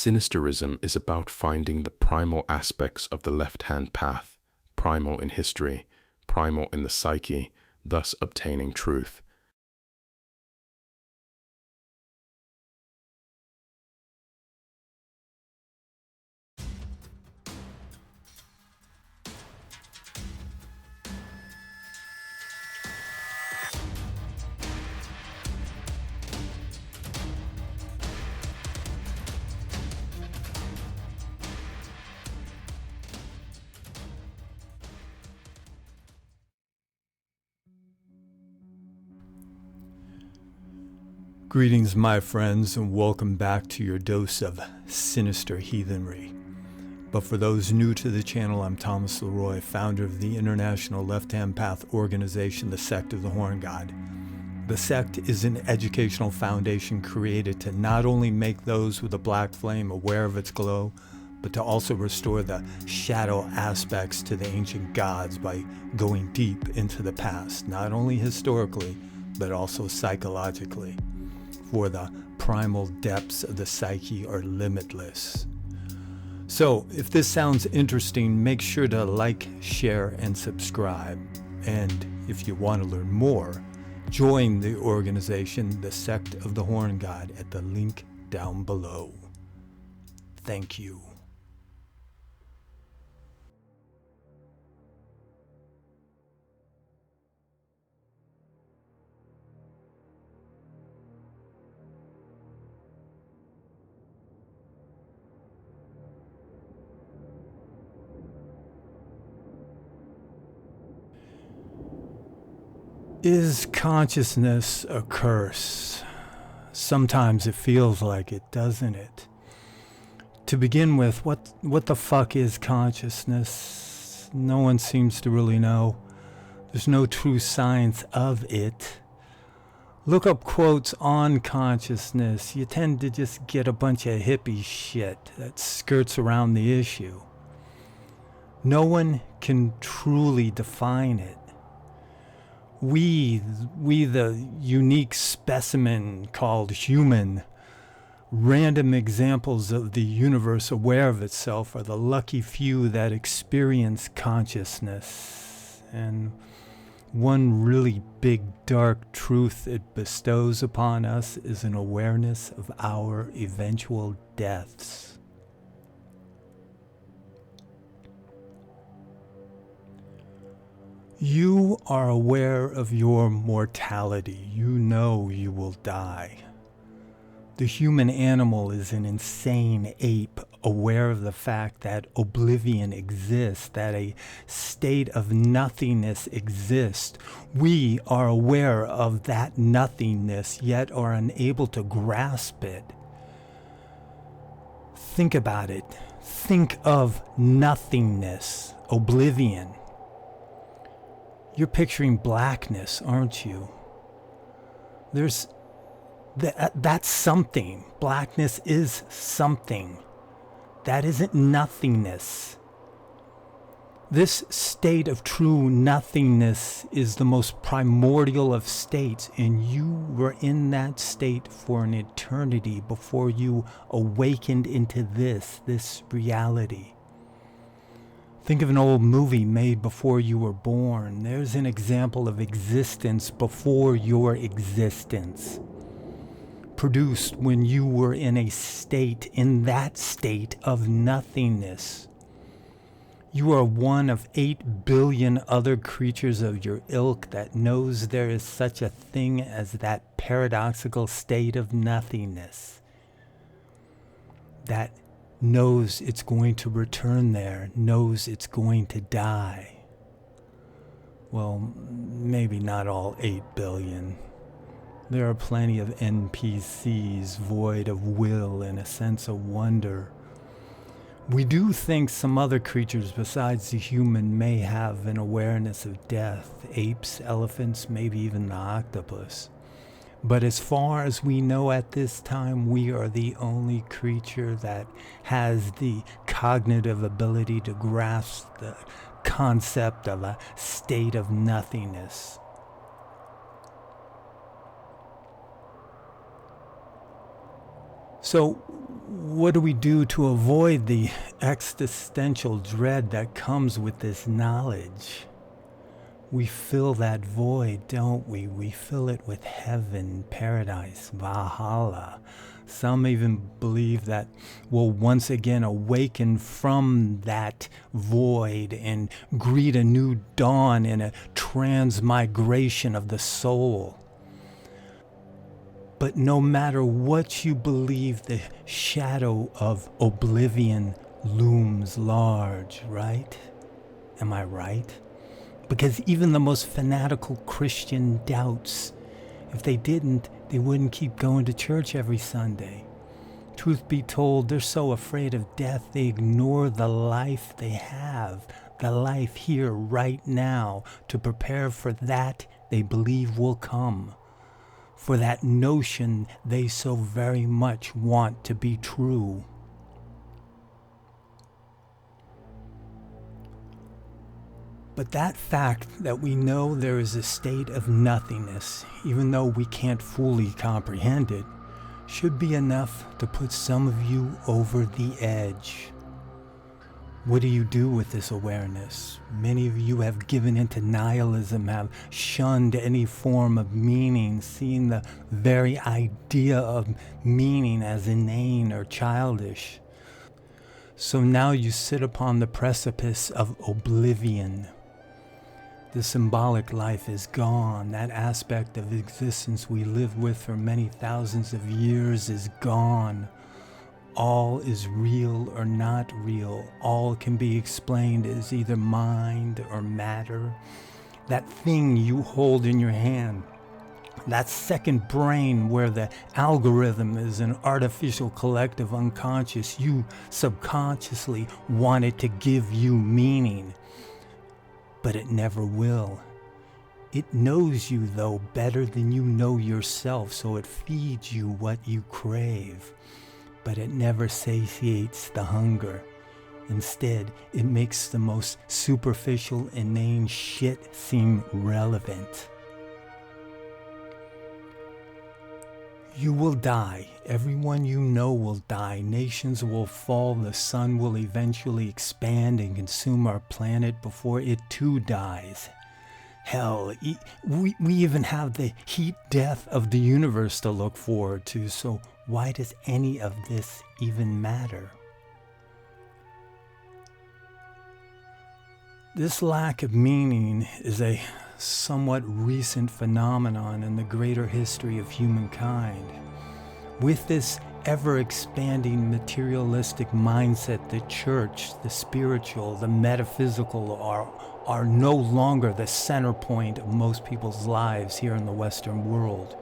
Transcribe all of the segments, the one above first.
Sinisterism is about finding the primal aspects of the left-hand path, primal in history, primal in the psyche, thus obtaining truth. Greetings, my friends, and welcome back to your dose of sinister heathenry. But for those new to the channel, I'm Thomas Leroy, founder of the International Left-Hand Path organization, the Sect of the Horn God. The Sect is an educational foundation created to not only make those with a black flame aware of its glow, but to also restore the shadow aspects to the ancient gods by going deep into the past, not only historically, but also psychologically. For the primal depths of the psyche are limitless. So, if this sounds interesting, make sure to like, share, and subscribe. And if you want to learn more, join the organization, the Sect of the Horn God, at the link down below. Thank you. Is consciousness a curse? Sometimes it feels like it, doesn't it? To begin with, what the fuck is consciousness? No one seems to really know. There's no true science of it. Look up quotes on consciousness. You tend to just get a bunch of hippie shit that skirts around the issue. No one can truly define it. We the unique specimen called human, random examples of the universe aware of itself, are the lucky few that experience consciousness. And one really big dark truth it bestows upon us is an awareness of our eventual deaths. You are aware of your mortality. You know you will die. The human animal is an insane ape, aware of the fact that oblivion exists, that a state of nothingness exists. We are aware of that nothingness, yet are unable to grasp it. Think about it. Think of nothingness, oblivion. You're picturing blackness, aren't you? That's something. Blackness is something. That isn't nothingness. This state of true nothingness is the most primordial of states, and you were in that state for an eternity before you awakened into this reality. Think of an old movie made before you were born. There's an example of existence before your existence. Produced when you were in that state of nothingness. You are one of 8 billion other creatures of your ilk that knows there is such a thing as that paradoxical state of nothingness. That knows it's going to return there, knows it's going to die. Well, maybe not all 8 billion. There are plenty of NPCs void of will and a sense of wonder. We do think some other creatures besides the human may have an awareness of death. Apes, elephants, maybe even the octopus. But as far as we know at this time, we are the only creature that has the cognitive ability to grasp the concept of a state of nothingness. So, what do we do to avoid the existential dread that comes with this knowledge? We fill that void, don't we? We fill it with heaven, paradise, Valhalla. Some even believe that we'll once again awaken from that void and greet a new dawn in a transmigration of the soul. But no matter what you believe, the shadow of oblivion looms large, right? Am I right? Because even the most fanatical Christian doubts. If they didn't, they wouldn't keep going to church every Sunday. Truth be told, they're so afraid of death, they ignore the life they have, the life here right now, to prepare for that they believe will come, for that notion they so very much want to be true. But that fact that we know there is a state of nothingness, even though we can't fully comprehend it, should be enough to put some of you over the edge. What do you do with this awareness? Many of you have given into nihilism, have shunned any form of meaning, seeing the very idea of meaning as inane or childish. So now you sit upon the precipice of oblivion. The symbolic life is gone. That aspect of existence we lived with for many thousands of years is gone. All is real or not real. All can be explained as either mind or matter. That thing you hold in your hand, that second brain where the algorithm is an artificial collective unconscious, you subconsciously want it to give you meaning. But it never will. It knows you, though, better than you know yourself, so it feeds you what you crave. But it never satiates the hunger. Instead, it makes the most superficial, inane shit seem relevant. You will die. Everyone you know will die. Nations will fall. The sun will eventually expand and consume our planet before it too dies. Hell, we even have the heat death of the universe to look forward to, so why does any of this even matter? This lack of meaning is a somewhat recent phenomenon in the greater history of humankind. With this ever-expanding materialistic mindset, the church, the spiritual, the metaphysical are no longer the center point of most people's lives here in the Western world.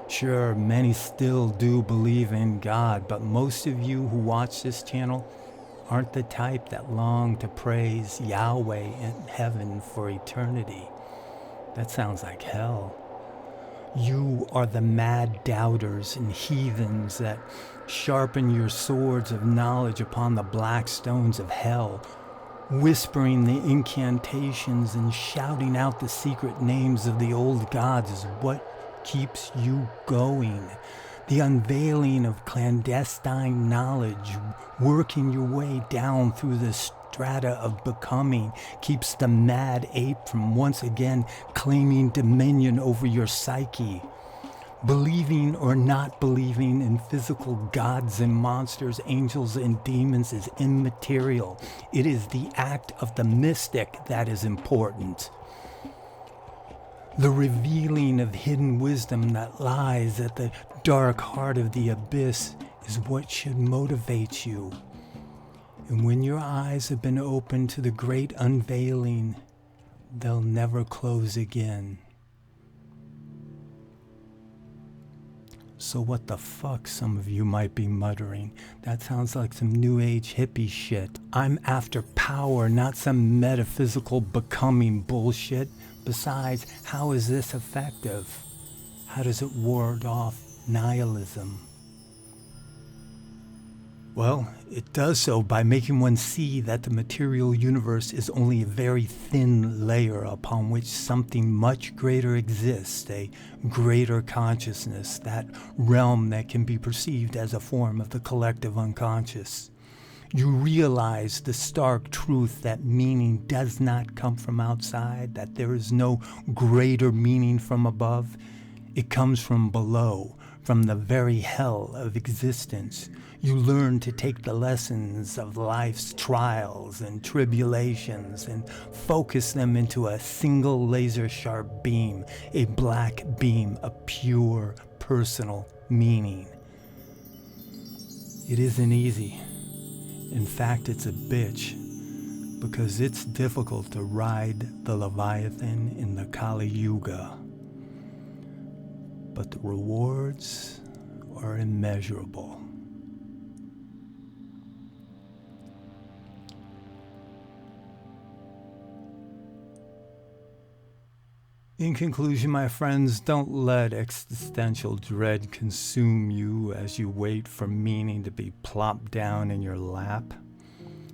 Sure, many still do believe in God, but most of you who watch this channel aren't the type that long to praise Yahweh in heaven for eternity. That sounds like hell. You are the mad doubters and heathens that sharpen your swords of knowledge upon the black stones of hell, whispering the incantations and shouting out the secret names of the old gods is what keeps you going. The unveiling of clandestine knowledge, working your way down through the strata of becoming, keeps the mad ape from once again claiming dominion over your psyche. Believing or not believing in physical gods and monsters, angels and demons is immaterial. It is the act of the mystic that is important. The revealing of hidden wisdom that lies at the dark heart of the abyss is what should motivate you. And when your eyes have been opened to the great unveiling, they'll never close again. So what the fuck, some of you might be muttering. That sounds like some new age hippie shit. I'm after power, not some metaphysical becoming bullshit. Besides, how is this effective? How does it ward off nihilism? Well, it does so by making one see that the material universe is only a very thin layer upon which something much greater exists, a greater consciousness, that realm that can be perceived as a form of the collective unconscious. You realize the stark truth that meaning does not come from outside, that there is no greater meaning from above. It comes from below, from the very hell of existence. You learn to take the lessons of life's trials and tribulations and focus them into a single laser-sharp beam, a black beam, a pure personal meaning. It isn't easy. In fact, it's a bitch, because it's difficult to ride the Leviathan in the Kali Yuga. But the rewards are immeasurable. In conclusion, my friends, don't let existential dread consume you as you wait for meaning to be plopped down in your lap.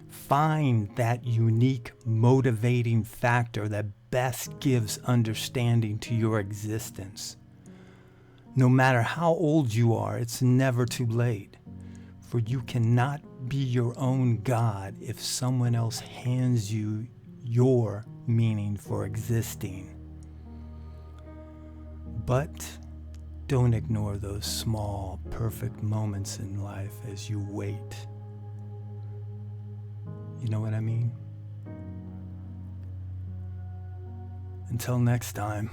Find that unique motivating factor that best gives understanding to your existence. No matter how old you are, it's never too late, for you cannot be your own God if someone else hands you your meaning for existing. But don't ignore those small, perfect moments in life as you wait. You know what I mean? Until next time.